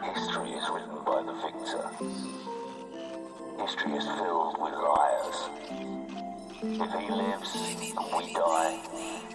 History is written by the victor. History is filled with liars. If he lives and we die,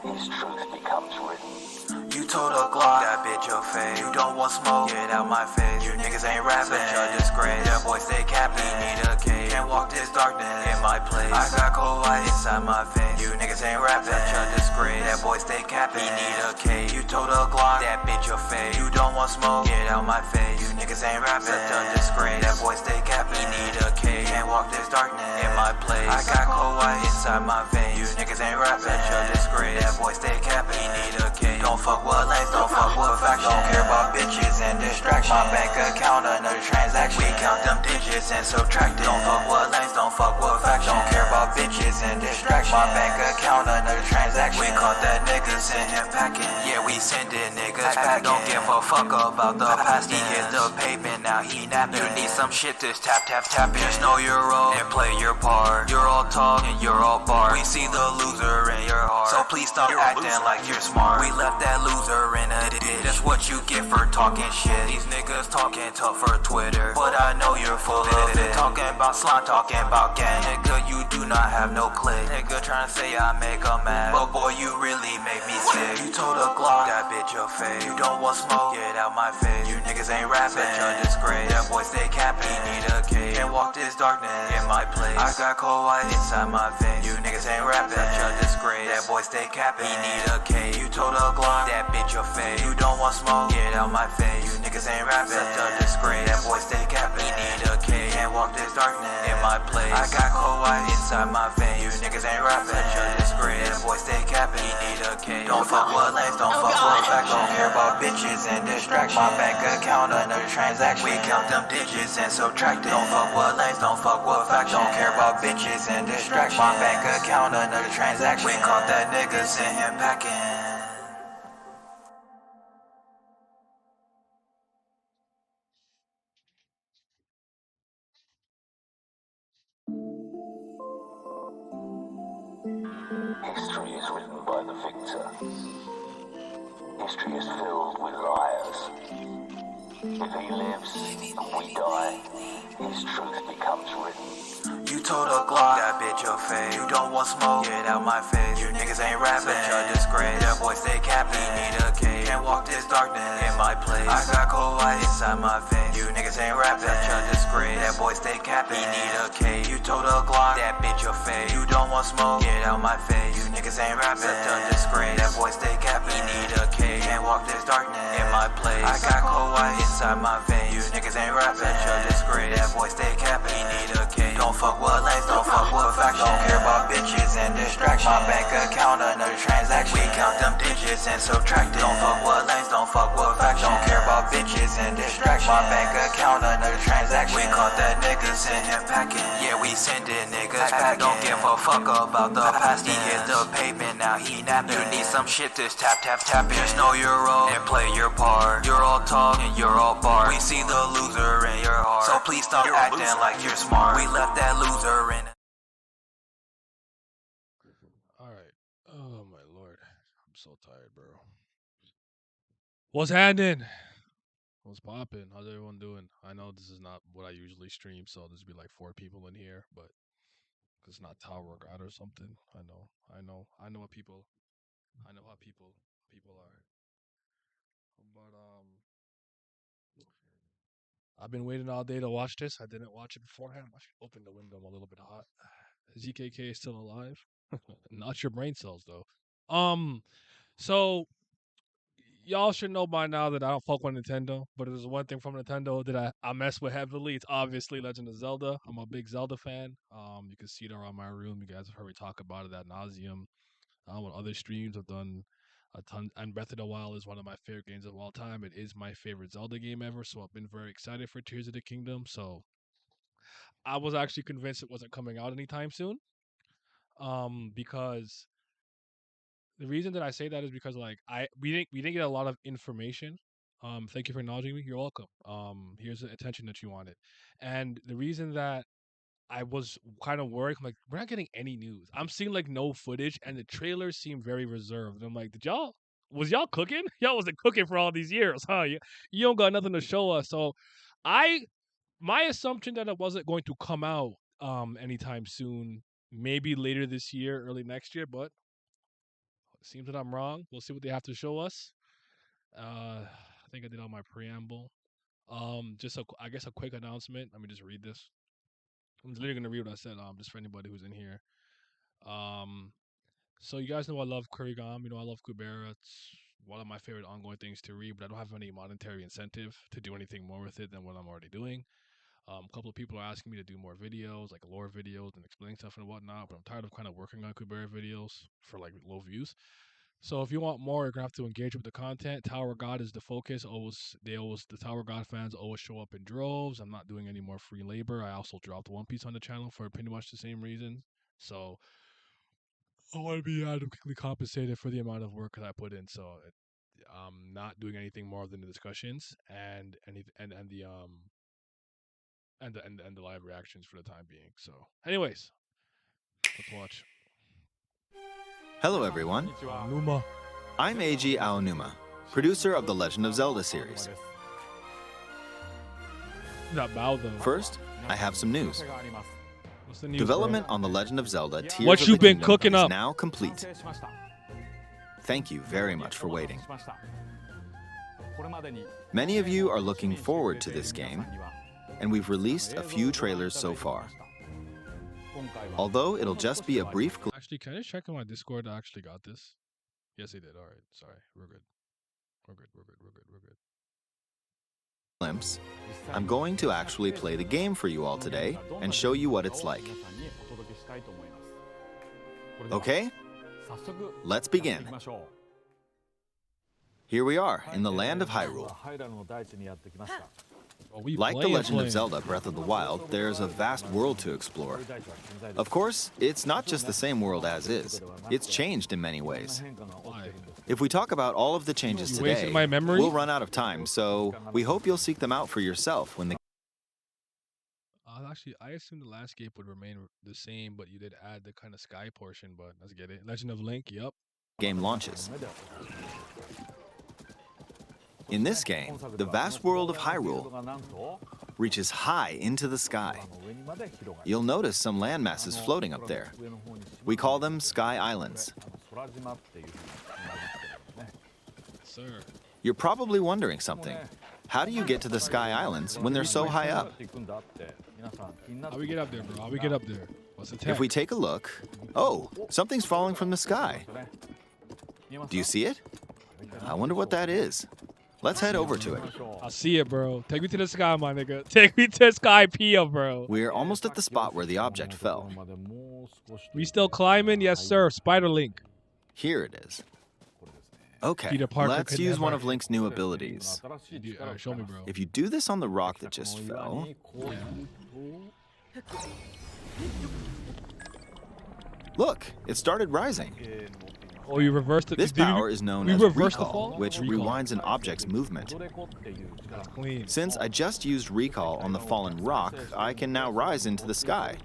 his truth becomes written. You told a Glock, that bitch your face. You don't want smoke, get out my face. You niggas ain't rapping, such a disgrace. That boy stay capping, need a cage. Can't walk this darkness in my place. I got cold white inside my face. You niggas ain't rapping, such a disgrace. That boy stay capping, need a cage. You told a Glock, that bitch your face. You don't want smoke, get out my face. You niggas ain't rapping, such a disgrace. That boy stay capping, need a cage. Can't walk this darkness in my place. I got cold white inside my veins. You niggas ain't rapping, such a disgrace. That boy stay capping, need a cage. Don't fuck with lanes, don't fuck with facts. Don't care about bitches and distractions. My bank account, another transaction. We count them digits and subtract it. Don't fuck with lanes, don't fuck with facts. Don't care about bitches and distractions. My bank account, another transaction. We caught that nigga, send him packing. Yeah, we sending niggas packing. Don't give a fuck about the past. He hit the pavement, now he napping. You need some shit, this tap, tap, tapping. Just know your role and play your part. You're all talk and you're all bar. We see the loser in your heart, so please stop acting like you're smart. We left that loser in a ditch. That's what you get for talking shit. These niggas talking tough for Twitter, but I know you're full of it. Talking about slime, talking about gang. Nigga, you do not have no click. Nigga trying to say I make a mad, but boy, you really make me sick. You told a Glock, that bitch your face. You don't want smoke, get out my face. You niggas ain't rapping, such a disgrace. That boy stay capping, need a cage. Can't walk this darkness in my place. I got cold white inside my veins. You niggas ain't rapping, such a disgrace. That boy stay capping, he need a cage. You told a Glock, that bitch your face. You don't want smoke, get out my face. You niggas ain't rapping, such a disgrace. That boy stay capping, he need a cage. Can't walk this darkness in my place. I got cold white inside my veins. You niggas ain't rapping, such a disgrace. That boy stay capping, he need a cage. Don't fuck with lanes, don't fuck with facts. Don't care about bitches and distractions. My bank account, another transaction. We count them digits and subtract it. Don't fuck with lanes, don't fuck with facts. Don't care about bitches and distractions. My bank account, another transaction. We caught that nigga, send him packing. History is written by the victor. History is filled with liars. If he lives and we die, his truth becomes written. You told a Glock, that bitch your face. You don't want smoke, get out my face. You niggas ain't rapping, such a disgrace. That boy stay capping, need a cage. Can't walk this darkness in my place. I got cold white inside my veins. You niggas ain't rapping, such a disgrace. That boy stay capping, need a cage. You told a Glock, that bitch your face. You don't want smoke, get out my face. You niggas ain't rapping, such a disgrace. That boy stay capping, need a cage. Can't walk this darkness in my place. I got cold white inside my veins. You niggas ain't rapping, such a disgrace. That boy stay capping, need a cage. Don't fuck with lanes, don't fuck with facts. Don't care about bitches and distractions. My bank account, another transaction. We count them digits and subtract it. Don't fuck with lanes, don't fuck with facts. Don't care about bitches and distractions. My bank account, another transaction. We caught that nigga, send him packing. Yeah, we sending niggas packing. Don't give a fuck about the past. He hit the pavement, now he napping. You need some shit, this tap, tap, tapping. Just know your role and play your part. You're all talk and you're all bar. We see the loser in your heart, so please stop acting like you're smart. We left that loser in. Alright. Oh my lord. I'm so tired, bro. What's happening? What's popping? How's everyone doing? I know this is not what I usually stream, so there's be like 4 people in here, but it's not Tower God or something. I know what people I know how people are. But I've been waiting all day to watch this. I didn't watch it beforehand. I should open the window. I'm a little bit hot. ZKK is still alive. Not your brain cells though. So y'all should know by now that I don't fuck with Nintendo, but there's one thing from Nintendo that I mess with heavily. It's obviously Legend of Zelda. I'm a big Zelda fan. You can see it around my room. You guys have heard me talk about it ad nauseum. On other streams, I've done a ton. And Breath of the Wild is one of my favorite games of all time. It is my favorite Zelda game ever. So I've been very excited for Tears of the Kingdom. So I was actually convinced it wasn't coming out anytime soon. Because the reason that I say that is because like we didn't get a lot of information. Thank you for acknowledging me. You're welcome. Here's the attention that you wanted. And the reason that I was kind of worried, I'm like, we're not getting any news. I'm seeing like no footage, and the trailers seem very reserved. I'm like, did y'all was y'all cooking? Y'all wasn't cooking for all these years, huh? You don't got nothing to show us. So, my assumption that it wasn't going to come out anytime soon, maybe later this year, early next year, but it seems that I'm wrong. We'll see what they have to show us. I think I did all my preamble. I guess a quick announcement. Let me just read this. I'm just literally gonna read what I said. Just for anybody who's in here. So you guys know I love Kurigam. You know I love Kubera. It's one of my favorite ongoing things to read, but I don't have any monetary incentive to do anything more with it than what I'm already doing. A couple of people are asking me to do more videos, like lore videos and explaining stuff and whatnot, but I'm tired of kind of working on Kubera videos for like low views. So if you want more, you're gonna have to engage with the content. Tower God is the focus. The Tower God fans always show up in droves. I'm not doing any more free labor. I also dropped One Piece on the channel for pretty much the same reason. So I want to be adequately compensated for the amount of work that I put in. So I'm not doing anything more than the discussions and the live reactions for the time being. So, anyways, let's watch. Hello everyone, Numa. I'm Eiji Aonuma, producer of the Legend of Zelda series. Not Bao though. First, I have some news. What's the news, Development on the Legend of Zelda Tears What of you the been Kingdom cooking is up? now complete. Thank you very much for waiting. Many of you are looking forward to this game, and we've released a few trailers so far. Although it'll just be a brief Actually, can I just check on my Discord? I actually got this. Yes, they did. All right. Sorry. We're good. We're good. glimpse, I'm going to actually play the game for you all today and show you what it's like. Okay? Let's begin. Here we are in the land of Hyrule. Like The Legend of Zelda Breath of the Wild, there's a vast world to explore. Of course, it's not just the same world as is. It's changed in many ways. If we talk about all of the changes You today, wasted my memory? we'll run out of time, so we hope you'll seek them out for yourself when the Actually, I assumed the landscape would remain the same, but you did add the kind of sky portion. But let's get it. Legend of Link. Yep. game launches. In this game, the vast world of Hyrule reaches high into the sky. You'll notice some landmasses floating up there. We call them Sky Islands. Sir. You're probably wondering something. How do you get to the Sky Islands when they're so high up? How we get up there, bro? How we get up there? What's the tech? If we take a look, oh, something's falling from the sky. Do you see it? I wonder what that is. Let's head over to it. I see it, bro. Take me to the sky, my nigga. Take me to the sky, Pia, bro. We're almost at the spot where the object fell. We still climbing? Yes, sir. Spider Link. Here it is. Okay, Peter Parker let's could use never. one of Link's new abilities. Show me, bro. If you do this on the rock that just fell, look, it started rising. Oh, you reversed it. This Did power is known we as reversed the recall, fall? which Recall. rewinds an object's movement. That's clean. Since I just used recall on the fallen rock, I can now rise into the sky.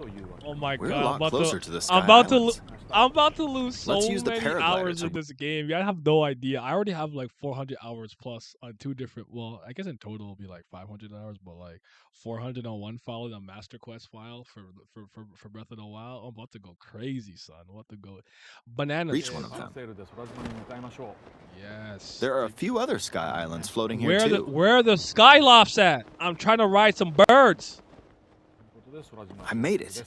Oh my We're god. a lot I'm about closer to, to the Sky I'm about Islands. to I'm about to lose so Let's use the many paraglider hours to- in this game. I have no idea. I already have like 400 hours plus on two different. Well, I guess in total it'll be like 500 hours, but like 400 on one file and a Master Quest file for Breath of the Wild. I'm about to go crazy, son. I'm about to go bananas. Reach one of them. Yes. There are a few other Sky Islands floating here Where are too. the Skylofts at? I'm trying to ride some birds. I made it.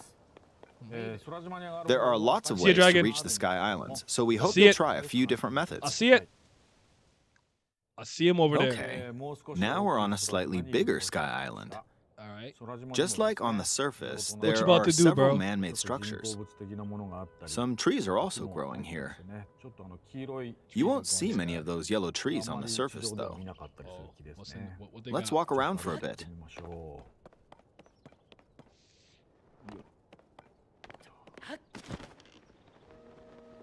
There are lots of See you, ways to dragon. reach the Sky Islands, so we hope see you'll it. try a few different I methods. see it. I see him over there. Okay, now we're on a slightly bigger Sky Island. All right. Just like on the surface, What there you about are to do, several bro? man-made structures. Some trees are also growing here. You won't see many of those yellow trees on the surface, though. Oh, what they Let's got? walk around for a bit.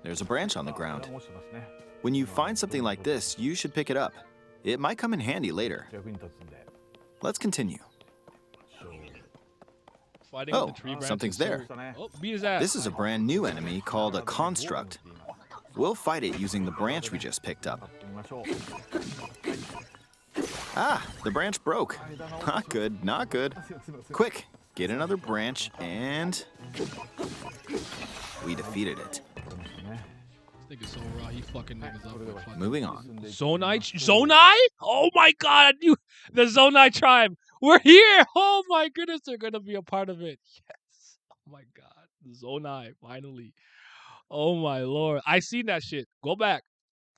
There's a branch on the ground. When you find something like this, you should pick it up. It might come in handy later. Let's continue. Fighting Oh, with the tree branches, something's too. there. Oh, beat his ass. This is a brand new enemy called a construct. We'll fight it using the branch we just picked up. Ah, the branch broke. Not good, not good. Quick, get another branch and... we defeated it. This nigga's so raw, he fucking niggas up with fucking... Moving on. Zonai? Zonai? Oh my god, I knew the Zonai tribe. We're here! Oh my goodness, they're gonna be a part of it. Yes. Oh my god. Zonai, finally. Oh my lord. I seen that shit. Go back.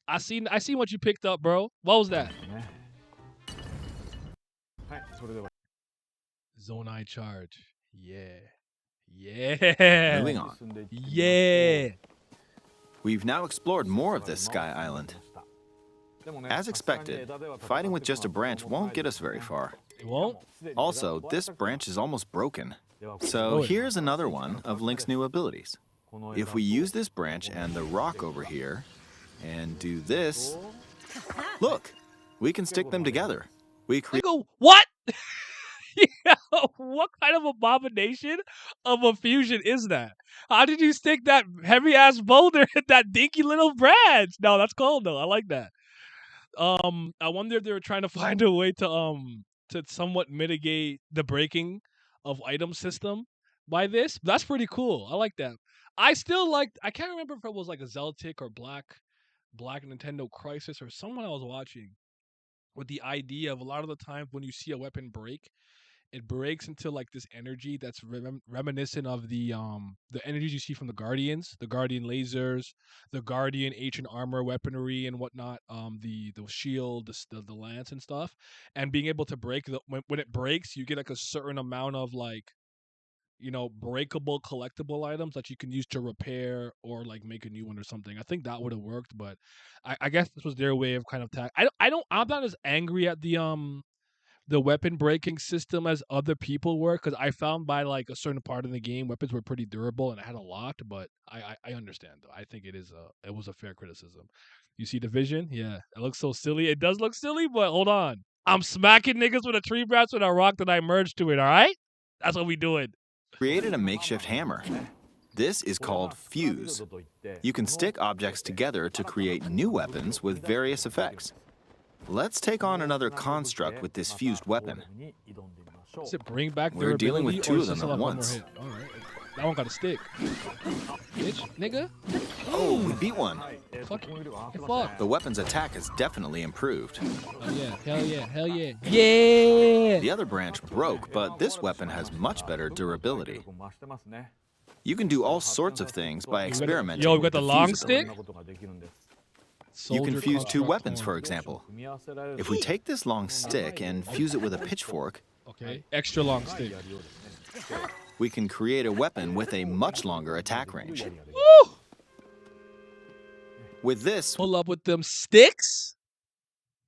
I seen what you picked up, bro. What was that? Zonai charge. Yeah. Yeah. Moving on. Yeah. We've now explored more of this sky island. As expected, fighting with just a branch won't get us very far. It won't? Also, this branch is almost broken. So here's another one of Link's new abilities. If we use this branch and the rock over here, and do this, look, we can stick them together. We create... Nigga, what? Yeah, what kind of abomination of a fusion is that? How did you stick that heavy ass boulder in that dinky little branch? No, that's cool though. I like that. I wonder if they were trying to find a way to somewhat mitigate the breaking of item system by this. That's pretty cool. I like that. I can't remember if it was like a Zeltic or Black Nintendo Crisis or someone I was watching with the idea of a lot of the times when you see a weapon break, it breaks into like this energy that's reminiscent of the energies you see from the Guardians, the Guardian lasers, the Guardian ancient armor weaponry and whatnot, the shield, the lance and stuff, and being able to break when it breaks, you get like a certain amount of like, you know, breakable collectible items that you can use to repair or like make a new one or something. I think that would have worked, but I guess this was their way of kind of I'm not as angry at the weapon breaking system as other people were, because I found by like a certain part of the game weapons were pretty durable and it had a lot, but I understand though. I think it was a fair criticism. You see the vision? Yeah. It looks so silly. It does look silly, but hold on. I'm smacking niggas with a tree branch with a rock that I merged to it, alright? That's what we doing. Created a makeshift hammer. This is called Fuse. You can stick objects together to create new weapons with various effects. Let's take on another construct with this fused weapon. Does it bring back We're dealing with durability, two or of is them this at like one more once. hit? All right. That one got a stick. Bitch, nigga. Oh, we beat one. Fuck. Hey, fuck. The weapon's attack has definitely improved. Oh yeah. Hell yeah. Hell yeah. Yeah. The other branch broke, but this weapon has much better durability. You can do all sorts of things by experimenting. Yo, we got with the the long fuse stick? ability. You Soldier can fuse two construct weapons, for horn. example. If we take this long stick and fuse it with a pitchfork, Okay. Extra long stick. we can create a weapon with a much longer attack range. Woo! With this, Pull up with them sticks.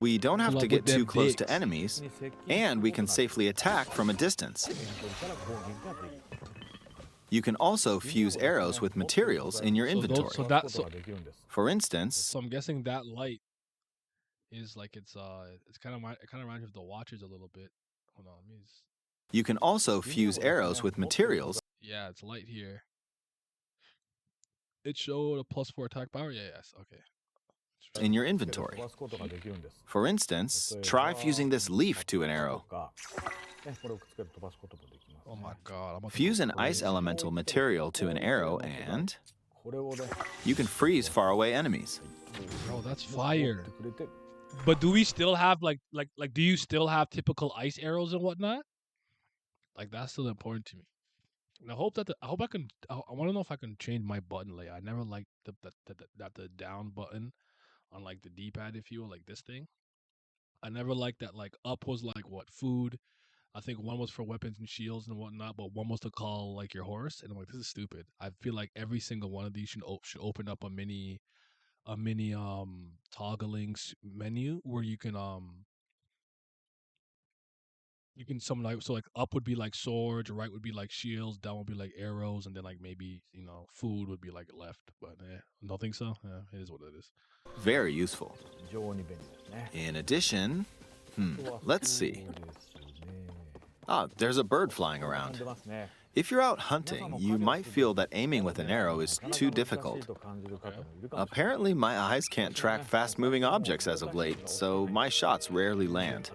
we don't have Pull to up get with them too close dicks. to enemies, and we can safely attack from a distance. You can also fuse arrows with materials in your inventory. For instance, So I'm guessing that light is like it kind of reminds me of the Watchers a little bit. Hold on, let me just... you can also fuse arrows with materials Yeah, it's light here. It showed a +4 attack power. Yeah, yes, okay. in your inventory. For instance, try fusing this leaf to an arrow. Oh my god. I'm about to Fuse go an ice crazy. elemental material to an arrow and you can freeze faraway enemies. Bro, that's fire. But do we still have like do you still have typical ice arrows and whatnot? Like that's still important to me. And I hope I want to know if I can change my button layout. I never liked the down button on like the D-pad, if you will, like this thing. I never liked that. Like up was like what, food. I think one was for weapons and shields and whatnot, but one was to call like your horse. And I'm like, this is stupid. I feel like every single one of these should open up a mini toggling menu where you can summon, like, so like up would be like swords, right would be like shields, down would be like arrows, and then like maybe, you know, food would be like left. But don't think so. Yeah, it is what it is. Very useful. In addition, let's see. Ah, there's a bird flying around. If you're out hunting, you might feel that aiming with an arrow is too difficult. Apparently, my eyes can't track fast-moving objects as of late, so my shots rarely land.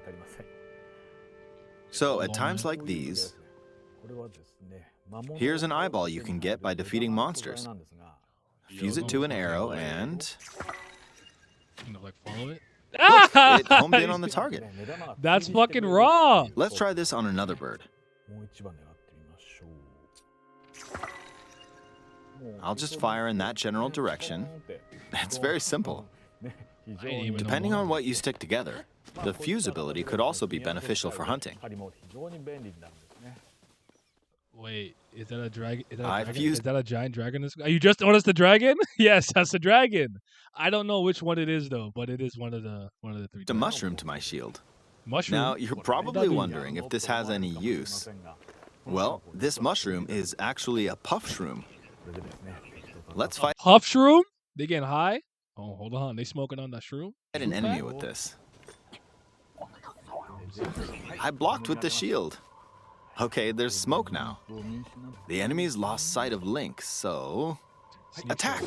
So, at times like these, here's an eyeball you can get by defeating monsters. Fuse it to an arrow and... Like follow it? Look, it homed in on the target. That's fucking raw. Let's try this on another bird. I'll just fire in that general direction. It's very simple. Depending on what you stick together, the fuse ability could also be beneficial for hunting. Wait, is that a dragon? Is that a, I dragon? fused- Is that a giant dragon? You just noticed the dragon? Yes, that's a dragon. I don't know which one it is though, but it is one of the three. A mushroom to my shield. Mushroom. Now, you're probably wondering if this has any use. Well, this mushroom is actually a puff shroom. Let's fight Puff shroom? They getting high? Oh, hold on. They smoking on that shroom? an enemy with this. I blocked with the shield. Okay, there's smoke now. The enemy's lost sight of Link, so... Attack!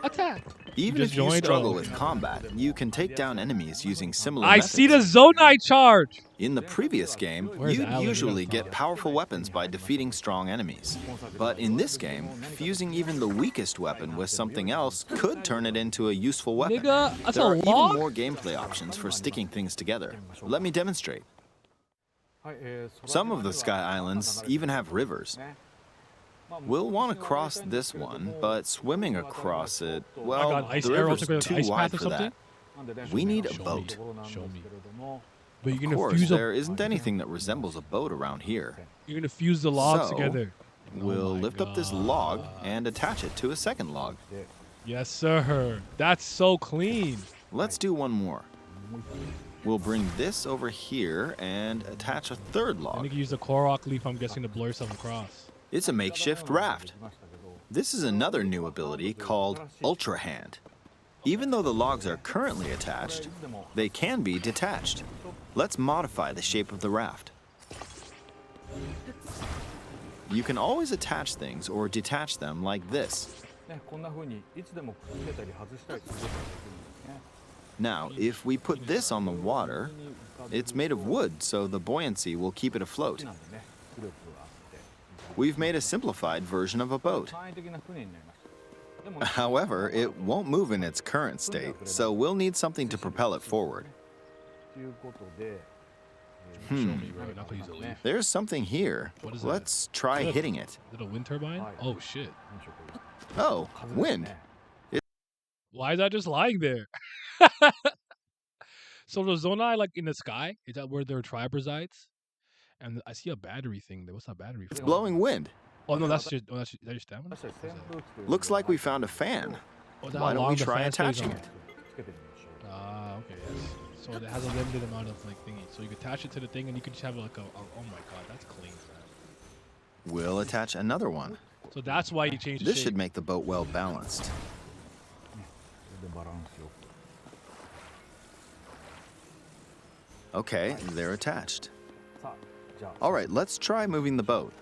Attack! Even just if you joined? struggle Oh. with combat, you can take down enemies using similar I methods. see the Zonai charge. In the previous game, Where's you'd Alan? usually get powerful weapons by defeating strong enemies. But in this game, fusing even the weakest weapon with something else could turn it into a useful weapon. Nigga, that's There a are even log? more gameplay options for sticking things together. Let me demonstrate. Some of the Sky Islands even have rivers. We'll want to cross this one, but swimming across it, well, got ice the arrows river's to go to too ice wide path or for that. something? We need a Show me. boat. Show me. But you're Of gonna course, fuse there isn't anything that resembles a boat around here. you're gonna fuse the logs So, together. We'll my lift up this God. log and attach it to a second log. Yes, sir. That's so clean. Let's do one more. We'll bring this over here and attach a third And log. you can use the Korok leaf, I'm guessing, to blow yourself across. It's a makeshift raft. This is another new ability called Ultra Hand. Even though the logs are currently attached, they can be detached. Let's modify the shape of the raft. You can always attach things or detach them like this. Now, if we put this on the water, it's made of wood, so the buoyancy will keep it afloat. We've made a simplified version of a boat. However, it won't move in its current state, so we'll need something to propel it forward. Show me, bro. Not gonna use a leaf. There's something here. What is that? Let's try hitting it. Is it a wind turbine? Oh shit. Oh, wind. Why is that just lying there? So the Zonai, like in the sky, is that where their tribe resides? And I see a battery thing there. What's that battery It's for? blowing wind. Oh no, that's just. Oh, that's is that your stamina? What is that? Looks like we found a fan. Oh, is that Why how don't long we the try fan stays attaching on? it? Ah, okay. Yes. So it has a limited amount of like thingy. So you can attach it to the thing, and you can just have like a. Oh my god, that's clean, man. We'll attach another one. So that's why you changed the This shape. should make the boat well balanced. Okay, they're attached. All right, let's try moving the boat.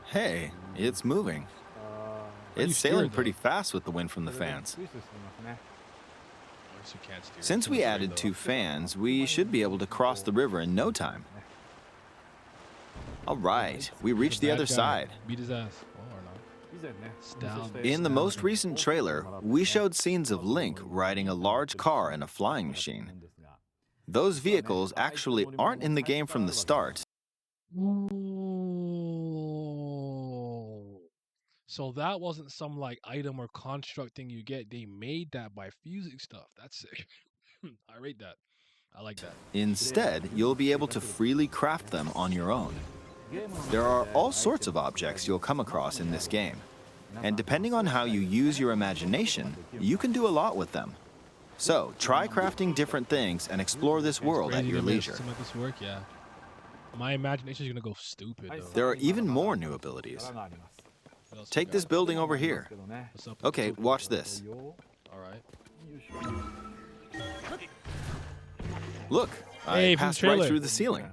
Hey, it's moving. do you It's steer sailing it, pretty though? fast with the wind from the fans. Of course you can't steer it. Since we It's added right, two though. fans, we should be able to cross the river in no time. All right, we reached the Bad other guy. side. Beat his ass. Oh, or not. Stal- In the Stal- most recent trailer, we showed scenes of Link riding a large car and a flying machine. Those vehicles actually aren't in the game from the start. Ooh. So that wasn't some like item or construct thing you get. They made that by fusing stuff. That's sick. I rate that. I like that. Instead, you'll be able to freely craft them on your own. There are all sorts of objects you'll come across in this game. And depending on how you use your imagination, you can do a lot with them. So, try crafting different things and explore this world at Crazy your to make leisure. something like this work, yeah. My imagination is gonna go stupid though. There are even more new abilities. What else we Take got? this building over here. What's up? Okay, watch this. All right. Look, Hey, I from the passed right trailer. through the ceiling.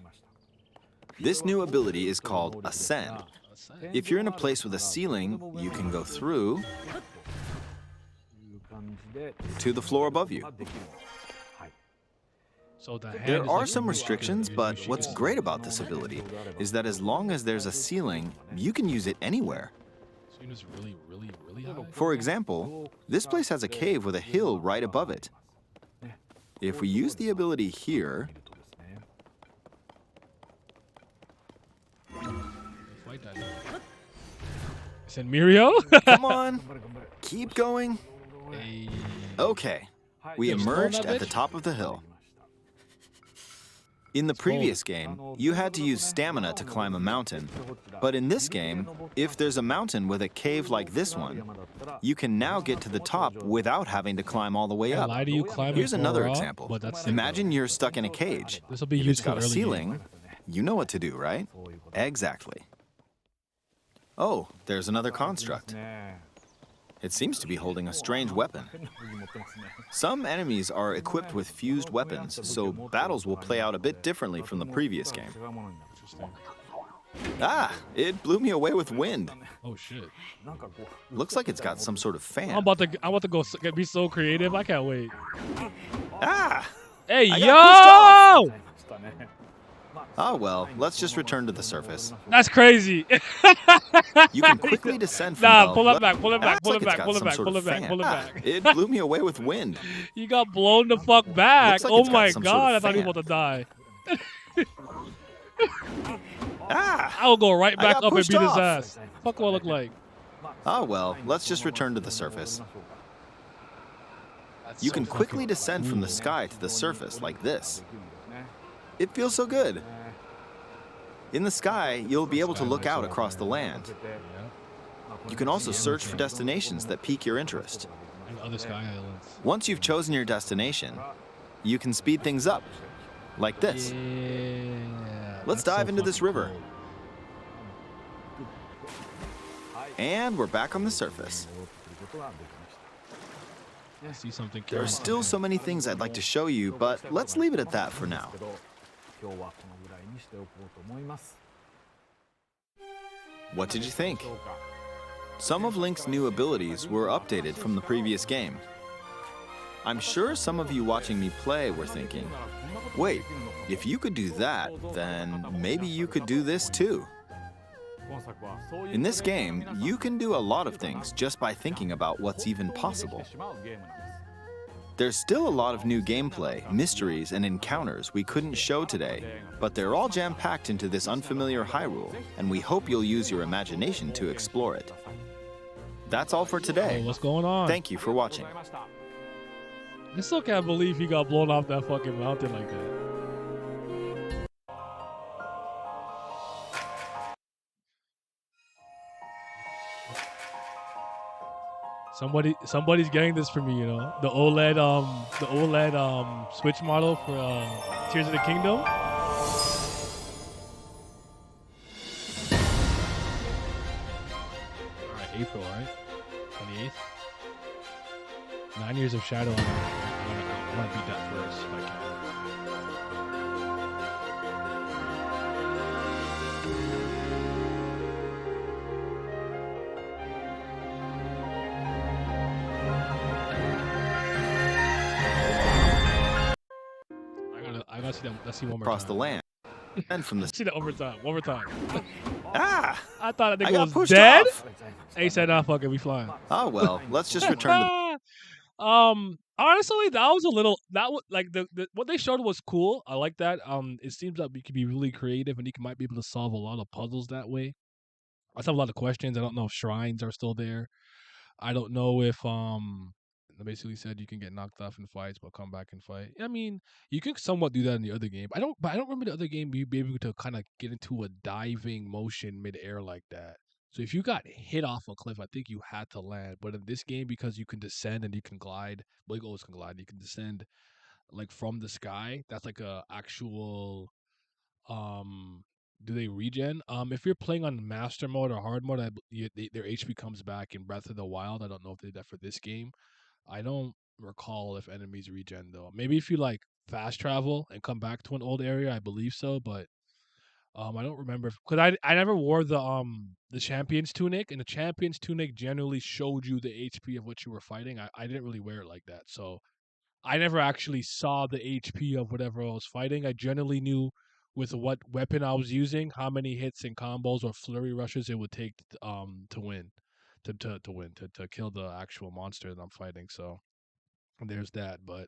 This new ability is called Ascend. If you're in a place with a ceiling, you can go through to the floor above you. So the hand There is are like some you- restrictions, you- but you what's shake it. great about this ability is that as long as there's a ceiling, you can use it anywhere. So it's really, really, really high. For example, this place has a cave with a hill right above it. If we use the ability here, Fight that. Is it Mirio? come on, keep going. Hey. Okay, we Keep slowing emerged that at the bitch? top of the hill. In the previous game, you had to use stamina to climb a mountain. But in this game, if there's a mountain with a cave like this one, you can now get to the top without having to climb all the way Can't up. lie to you, climbing Here's far another up, example. but that's sick, Imagine you're stuck in a cage. though. This will be If it's useful got a early ceiling, game. you know what to do, right? Exactly. Oh, there's another construct. It seems to be holding a strange weapon. Some enemies are equipped with fused weapons, so battles will play out a bit differently from the previous game. Interesting. Ah, it blew me away with wind. Oh shit. Looks like it's got some sort of fan. I'm about to go be so creative. I can't wait. Ah! Hey I got yo! Oh well, let's just return to the surface. That's crazy. You can quickly descend from Nah, the pull it le- back, pull it back, Acts pull like it it's back, got pull it some back, sort pull of it back, fan. pull it Ah, back. it blew me away with wind. You got blown the fuck back. Looks like Oh it's got my some sort god, of I thought he fan. was about to die. Ah! I will go right I back got up and pushed beat his off. ass. Fuck what I look like. Oh well, let's just return to the surface. That's You so can quickly fucking descend from the cool. sky to the surface like this. It feels so good. In the sky, you'll be able to look out across the land. You can also search for destinations that pique your interest. And other sky islands. Once you've chosen your destination, you can speed things up, like this. Yeah. Let's that's so dive into this fucking river. cool. And we're back on the surface. I see something. There are still so many things I'd like to show you, but let's leave it at that for now. What did you think? Some of Link's new abilities were updated from the previous game. I'm sure some of you watching me play were thinking, wait, if you could do that, then maybe you could do this too. In this game, you can do a lot of things just by thinking about what's even possible. There's still a lot of new gameplay, mysteries, and encounters we couldn't show today, but they're all jam-packed into this unfamiliar Hyrule, and we hope you'll use your imagination to explore it. That's all for Oh, today. what's going on? Thank you for watching. I still can't believe he got blown off that fucking mountain like that. Somebody's getting this for me, you know. The OLED Switch model for Tears of the Kingdom. Alright, April, right? 28th. 9 Years of Shadow. I want to beat that first if I can. I gotta see that. Let's see one more Across time. the land. And from the... See that one more time. One more time. Ah! I thought that I nigga got was pushed dead. off. He said, "Nah, fuck it, we flying." Oh well, let's just return to... Honestly, that was a little. That was like the what they showed was cool. I like that. It seems that we could be really creative, and you might be able to solve a lot of puzzles that way. I still have a lot of questions. I don't know if shrines are still there. I don't know if they basically said you can get knocked off in fights but come back and fight. I mean, you can somewhat do that in the other game. I don't remember the other game you'd be able to kind of get into a diving motion midair like that. So if you got hit off a cliff, I think you had to land. But in this game, because you can descend and you can glide, well, you always can glide. You can descend like from the sky. That's like a actual do they regen? If you're playing on master mode or hard mode, their HP comes back in Breath of the Wild. I don't know if they did that for this game. I don't recall if enemies regen though. Maybe if you like fast travel and come back to an old area, I believe so. But I don't remember because I never wore the champion's tunic, and the champion's tunic generally showed you the HP of what you were fighting. I didn't really wear it like that, so I never actually saw the HP of whatever I was fighting. I generally knew with what weapon I was using, how many hits and combos or flurry rushes it would take to win, to kill the actual monster that I'm fighting. So there's that, but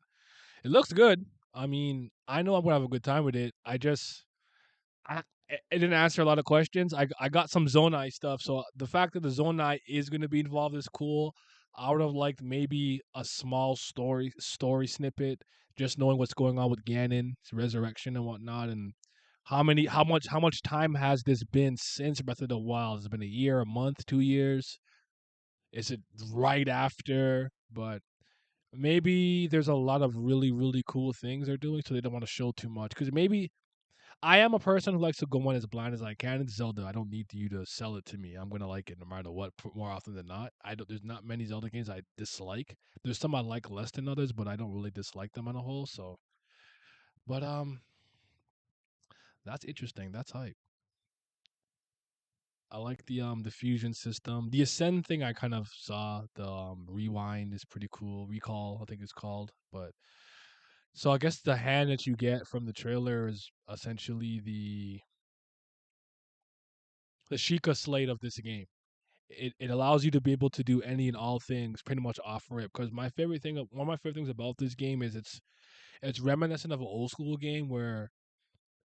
it looks good. I mean, I know I'm gonna have a good time with it. I it didn't answer a lot of questions. I got some Zonai stuff, so the fact that the Zonai is going to be involved is cool. I would have liked maybe a small story snippet, just knowing what's going on with Ganon's resurrection and whatnot, and how much time has this been since Breath of the Wild? Has it been a year, a month, 2 years? Is it right after? But maybe there's a lot of really cool things they're doing, so they don't want to show too much because maybe I am a person who likes to go in as blind as I can. It's Zelda. I don't need you to sell it to me. I'm gonna like it no matter what. More often than not, I don't. There's not many Zelda games I dislike. There's some I like less than others, but I don't really dislike them on a whole. So, but that's interesting. That's hype. I like the fusion system. The Ascend thing I kind of saw. The rewind is pretty cool. Recall I think it's called. But so I guess the hand that you get from the trailer is essentially the Sheikah slate of this game. It allows you to be able to do any and all things pretty much off rip. Because one of my favorite things about this game is it's reminiscent of an old school game where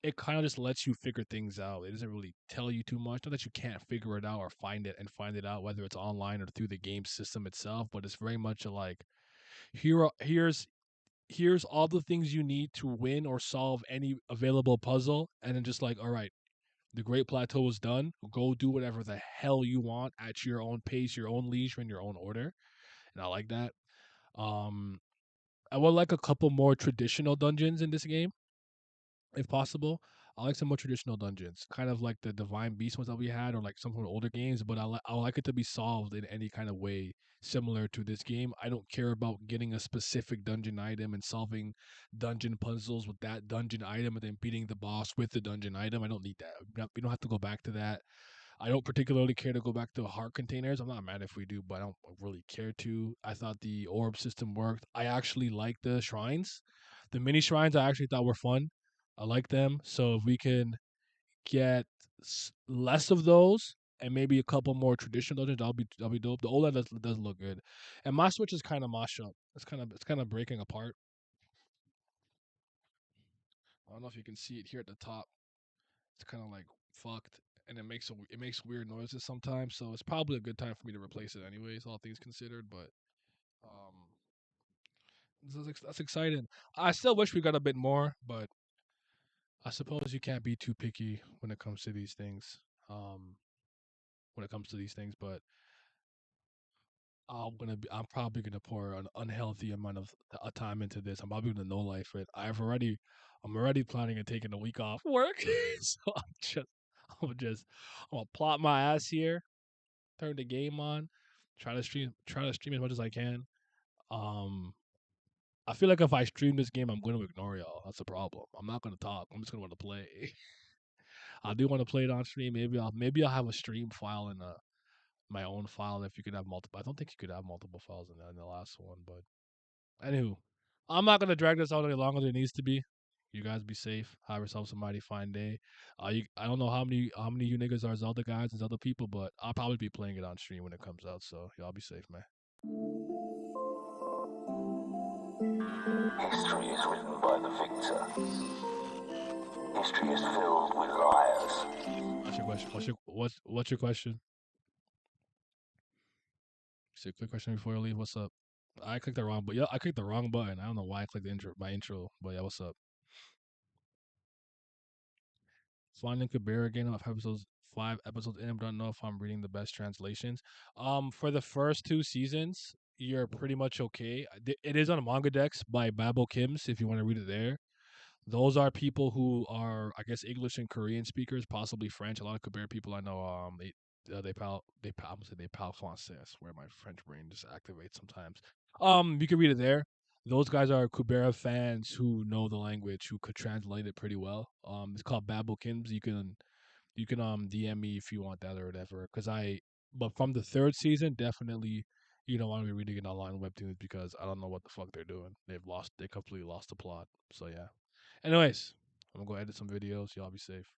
it kind of just lets you figure things out. It doesn't really tell you too much. Not that you can't figure it out or find it out, whether it's online or through the game system itself. But it's very much a like here's all the things you need to win or solve any available puzzle, and then just like, all right, the Great Plateau is done. Go do whatever the hell you want at your own pace, your own leisure, in your own order. And I like that. Um, I would like a couple more traditional dungeons in this game, if possible. I like some more traditional dungeons, kind of like the Divine Beast ones that we had, or like some of the older games. But I like it to be solved in any kind of way similar to this game. I don't care about getting a specific dungeon item and solving dungeon puzzles with that dungeon item, and then beating the boss with the dungeon item. I don't need that. We don't have to go back to that. I don't particularly care to go back to heart containers. I'm not mad if we do, but I don't really care to. I thought the orb system worked. I actually like the shrines. The mini shrines I actually thought were fun. I like them. So if we can get less of those and maybe a couple more traditional dungeons, that'll be dope. The OLED does look good, and my Switch is kind of mashed up. It's kind of breaking apart. I don't know if you can see it here at the top. It's kind of like fucked, and it makes weird noises sometimes. So it's probably a good time for me to replace it, anyways, all things considered. But um, that's exciting. I still wish we got a bit more, but I suppose you can't be too picky when it comes to these things. Um, when it comes to these things, but I'm probably gonna pour an unhealthy amount of time into this. I'm probably gonna no life it. I'm already planning on taking a week off work, so I'm gonna plot my ass here, turn the game on, try to stream as much as I can. Um, I feel like if I stream this game, I'm gonna ignore y'all. That's a problem. I'm not gonna talk. I'm just gonna want to play. I do want to play it on stream. Maybe I'll have a stream file in my own file if you could have multiple. I don't think you could have multiple files in the last one, but anywho, I'm not gonna drag this out any longer than it needs to be. You guys be safe. Have yourselves a mighty fine day. I don't know how many you niggas are Zelda guys and Zelda people, but I'll probably be playing it on stream when it comes out. So y'all be safe, man. History is written by the victor. History is filled with liars. What's your question? What's your question? Say a quick question before I leave. What's up? I clicked the wrong, but yeah, I clicked the wrong button. I don't know why I clicked my intro, but yeah, what's up? Finding Kabir again of episodes 5 episodes in. I don't know if I'm reading the best translations. For the first 2 seasons, you're pretty much okay. It is on Manga Dex by Babo Kims if you want to read it there. Those are people who are, I guess, English and Korean speakers, possibly French. A lot of Kabir people I know, I'm gonna say they parle français. I swear my French brain just activates sometimes. You can read it there. those guys are Kubera fans who know the language, who could translate it pretty well. It's called Babelkins. You can DM me if you want that or whatever. But from the third season, definitely you don't want to be reading it online webtoons because I don't know what the fuck they're doing. They completely lost the plot. So yeah. Anyways, I'm gonna go edit some videos. Y'all be safe.